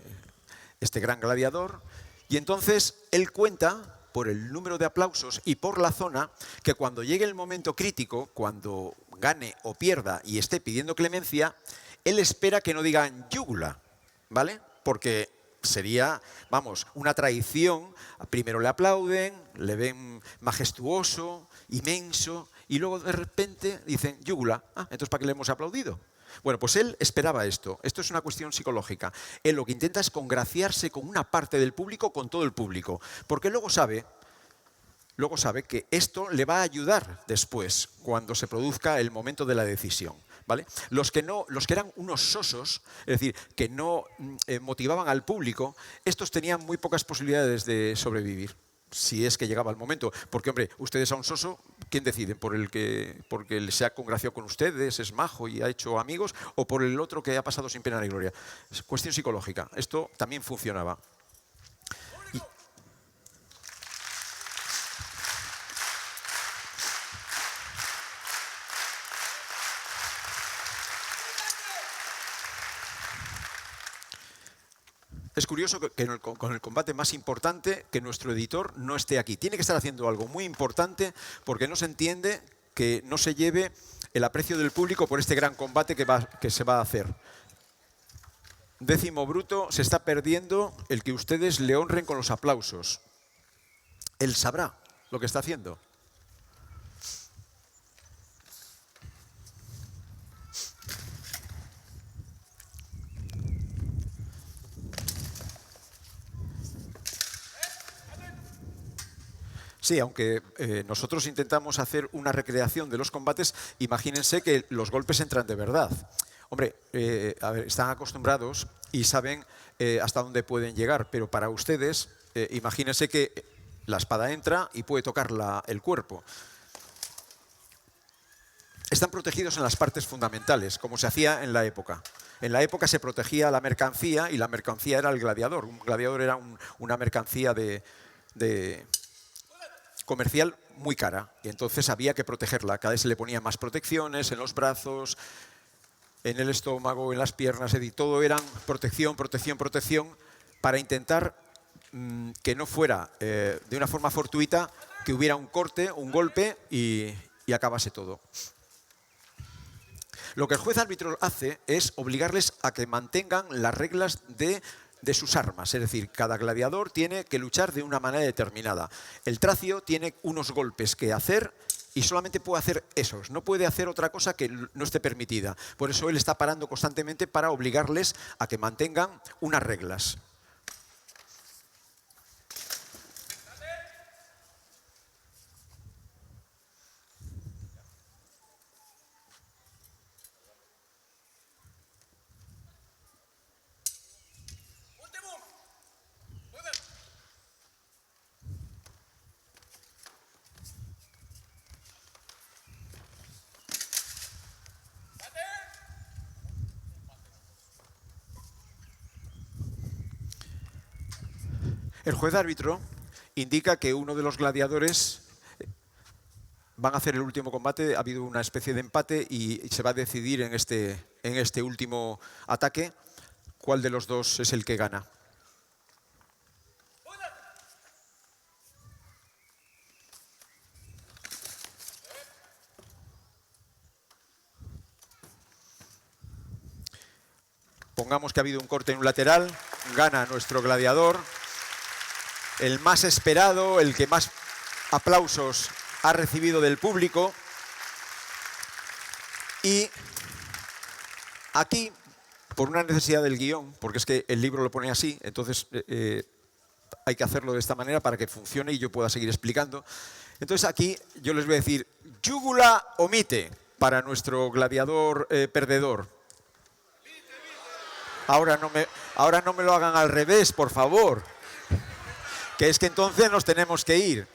S1: gran gladiador, y entonces él cuenta, por el número de aplausos y por la zona, que cuando llegue el momento crítico, cuando gane o pierda y esté pidiendo clemencia, él espera que no digan yúgula, ¿vale? Porque sería, vamos, una traición. Primero le aplauden, le ven majestuoso, inmenso, y luego de repente dicen yúgula. Ah, entonces ¿para qué le hemos aplaudido? Bueno, pues él esperaba esto. Esto es una cuestión psicológica. Él lo que intenta es congraciarse con una parte del público, con todo el público, porque luego sabe que esto le va a ayudar después, cuando se produzca el momento de la decisión, ¿vale? Los que eran unos sosos, es decir, que no motivaban al público, estos tenían muy pocas posibilidades de sobrevivir, si es que llegaba el momento. Porque, hombre, ustedes a un soso, ¿quién deciden? Porque se ha congraciado con ustedes, es majo y ha hecho amigos, o por el otro que ha pasado sin pena ni gloria. Es cuestión psicológica. Esto también funcionaba. Es curioso que con el combate más importante, que nuestro editor no esté aquí. Tiene que estar haciendo algo muy importante, porque no se entiende que no se lleve el aprecio del público por este gran combate que se va a hacer. Décimo Bruto se está perdiendo el que ustedes le honren con los aplausos. Él sabrá lo que está haciendo. Sí, aunque nosotros intentamos hacer una recreación de los combates, imagínense que los golpes entran de verdad. Hombre, a ver, están acostumbrados y saben hasta dónde pueden llegar, pero para ustedes, imagínense que la espada entra y puede tocar el cuerpo. Están protegidos en las partes fundamentales, como se hacía en la época. En la época se protegía la mercancía, y la mercancía era el gladiador. Un gladiador era una mercancía comercial muy cara, y entonces había que protegerla. Cada vez se le ponían más protecciones en los brazos, en el estómago, en las piernas, todo eran protección, protección, protección, para intentar que no fuera de una forma fortuita, que hubiera un corte, un golpe y acabase todo. Lo que el juez árbitro hace es obligarles a que mantengan las reglas de sus armas, es decir, cada gladiador tiene que luchar de una manera determinada. El tracio tiene unos golpes que hacer y solamente puede hacer esos, no puede hacer otra cosa que no esté permitida. Por eso él está parando constantemente para obligarles a que mantengan unas reglas. El juez árbitro indica que uno de los gladiadores van a hacer el último combate. Ha habido una especie de empate y se va a decidir en este último ataque cuál de los dos es el que gana. Pongamos que ha habido un corte en un lateral, gana nuestro gladiador. El más esperado, el que más aplausos ha recibido del público. Y aquí, por una necesidad del guión, porque es que el libro lo pone así, entonces hay que hacerlo de esta manera para que funcione y yo pueda seguir explicando. Entonces aquí yo les voy a decir yúgula omite para nuestro gladiador perdedor. Ahora no me lo hagan al revés, por favor. Que es que entonces nos tenemos que ir.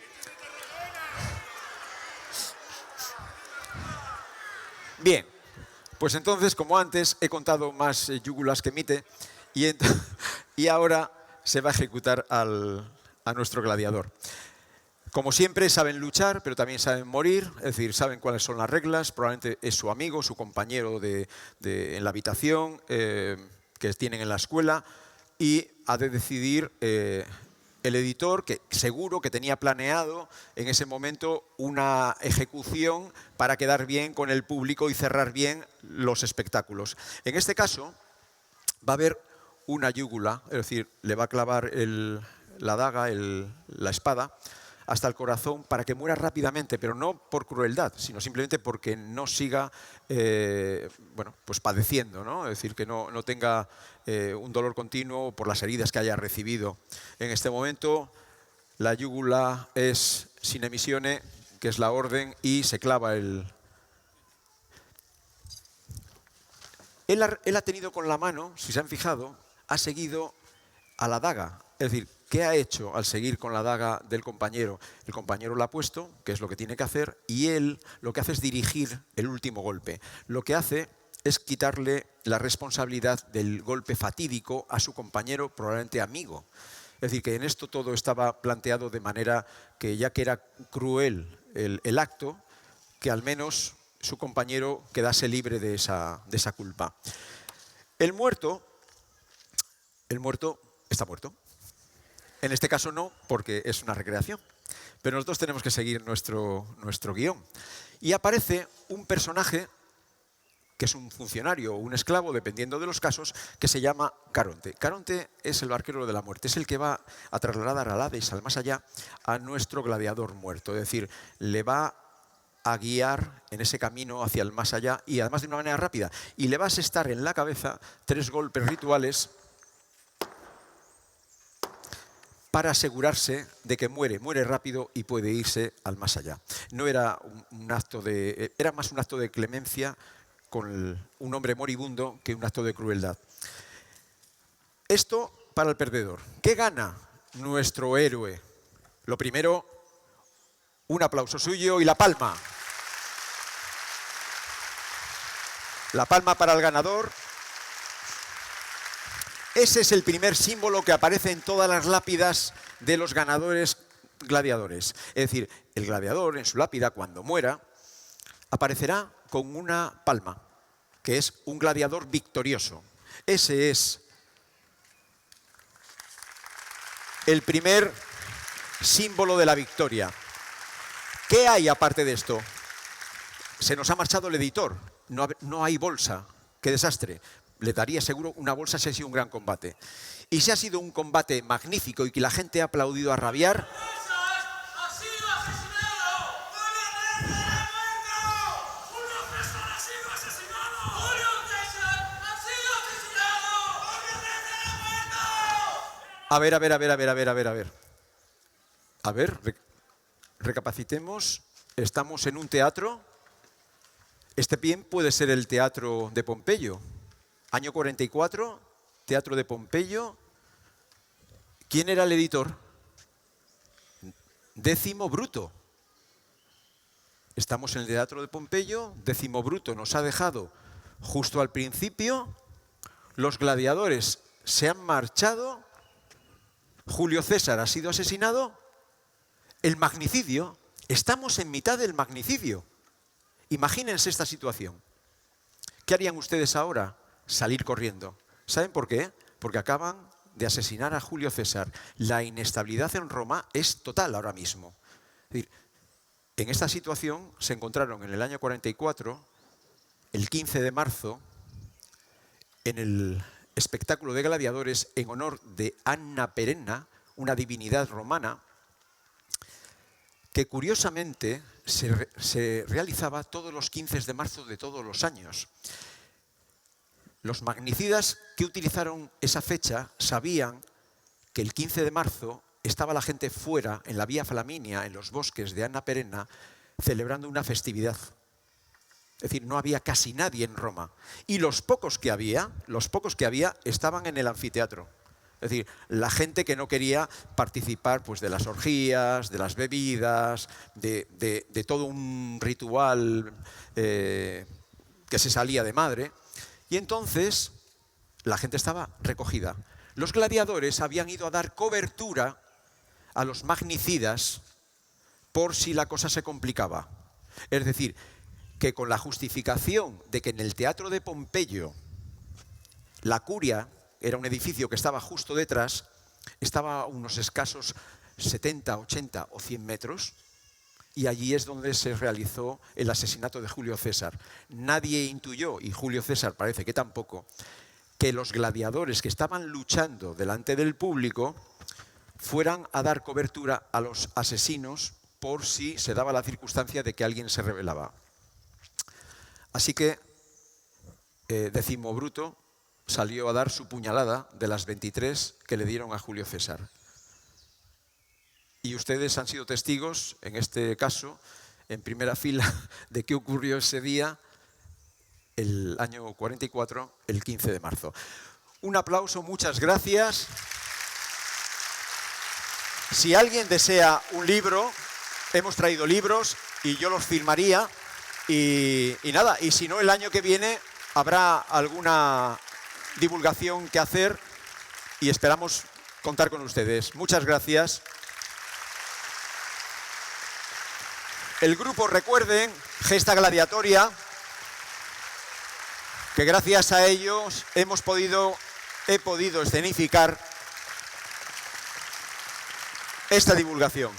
S1: Bien, pues entonces, como antes, he contado más yúgulas que mite, y ahora se va a ejecutar a nuestro gladiador. Como siempre, saben luchar, pero también saben morir, es decir, saben cuáles son las reglas. Probablemente es su amigo, su compañero en la habitación, que tienen en la escuela, y ha de decidir el editor, que seguro que tenía planeado en ese momento una ejecución para quedar bien con el público y cerrar bien los espectáculos. En este caso, va a haber una yúgula, es decir, le va a clavar la daga, la espada, hasta el corazón para que muera rápidamente, pero no por crueldad, sino simplemente porque no siga pues padeciendo, ¿no? Es decir, que no tenga un dolor continuo por las heridas que haya recibido. En este momento, la yúgula es sine missione, que es la orden, y se clava Él ha tenido con la mano, si se han fijado, ha seguido a la daga. Es decir, ¿qué ha hecho al seguir con la daga del compañero? El compañero la ha puesto, que es lo que tiene que hacer, y él lo que hace es dirigir el último golpe. Lo que hace es quitarle la responsabilidad del golpe fatídico a su compañero, probablemente amigo. Es decir, que en esto todo estaba planteado de manera que, ya que era cruel el acto, que al menos su compañero quedase libre de esa culpa. El muerto está muerto. En este caso no, porque es una recreación. Pero nosotros tenemos que seguir nuestro guión. Y aparece un personaje que es un funcionario o un esclavo, dependiendo de los casos, que se llama Caronte. Caronte es el barquero de la muerte, es el que va a trasladar al Hades, al más allá, a nuestro gladiador muerto. Es decir, le va a guiar en ese camino hacia el más allá, y además de una manera rápida. Y le va a asestar en la cabeza 3 golpes rituales para asegurarse de que muere rápido y puede irse al más allá. No era un acto era más un acto de clemencia con un hombre moribundo que un acto de crueldad. Esto para el perdedor. ¿Qué gana nuestro héroe? Lo primero, un aplauso suyo y la palma. La palma para el ganador. Ese es el primer símbolo que aparece en todas las lápidas de los ganadores gladiadores. Es decir, el gladiador en su lápida, cuando muera, aparecerá con una palma, que es un gladiador victorioso. Ese es el primer símbolo de la victoria. ¿Qué hay aparte de esto? Se nos ha marchado el editor. No hay bolsa. ¡Qué desastre! Le daría seguro una bolsa si ha sido un gran combate. Y si ha sido un combate magnífico y que la gente ha aplaudido a rabiar,
S2: ¡Ha sido asesinado! ¡Julio César ha muerto! ¡Julio César ha sido asesinado! ¡Julio César ha sido asesinado! ¡Julio César ha muerto!
S1: A ver, recapacitemos. Estamos en un teatro. Este bien puede ser el teatro de Pompeyo. Año 44, teatro de Pompeyo. ¿Quién era el editor? Décimo Bruto. Estamos en el teatro de Pompeyo. Décimo Bruto nos ha dejado justo al principio. Los gladiadores se han marchado. Julio César ha sido asesinado. El magnicidio. Estamos en mitad del magnicidio. Imagínense esta situación. ¿Qué harían ustedes ahora? Salir corriendo. ¿Saben por qué? Porque acaban de asesinar a Julio César. La inestabilidad en Roma es total ahora mismo. Es decir, en esta situación se encontraron en el año 44, el 15 de marzo, en el espectáculo de gladiadores en honor de Anna Perenna, una divinidad romana, que curiosamente se realizaba todos los 15 de marzo de todos los años. Los magnicidas que utilizaron esa fecha sabían que el 15 de marzo estaba la gente fuera, en la Vía Flaminia, en los bosques de Anna Perenna, celebrando una festividad. Es decir, no había casi nadie en Roma. Y los pocos que había estaban en el anfiteatro. Es decir, la gente que no quería participar pues, de las orgías, de las bebidas, de todo un ritual que se salía de madre. Y entonces la gente estaba recogida. Los gladiadores habían ido a dar cobertura a los magnicidas por si la cosa se complicaba. Es decir, que con la justificación de que en el teatro de Pompeyo la curia, era un edificio que estaba justo detrás, estaba a unos escasos 70, 80 o 100 metros, y allí es donde se realizó el asesinato de Julio César. Nadie intuyó, y Julio César parece que tampoco, que los gladiadores que estaban luchando delante del público fueran a dar cobertura a los asesinos por si se daba la circunstancia de que alguien se rebelaba. Así que Décimo Bruto salió a dar su puñalada de las 23 que le dieron a Julio César. Y ustedes han sido testigos, en este caso, en primera fila, de qué ocurrió ese día, el año 44, el 15 de marzo. Un aplauso, muchas gracias. Si alguien desea un libro, hemos traído libros y yo los firmaría. Y nada, y si no, el año que viene habrá alguna divulgación que hacer y esperamos contar con ustedes. Muchas gracias. El grupo, recuerden, Gesta Gladiatoria, que gracias a ellos he podido escenificar esta divulgación.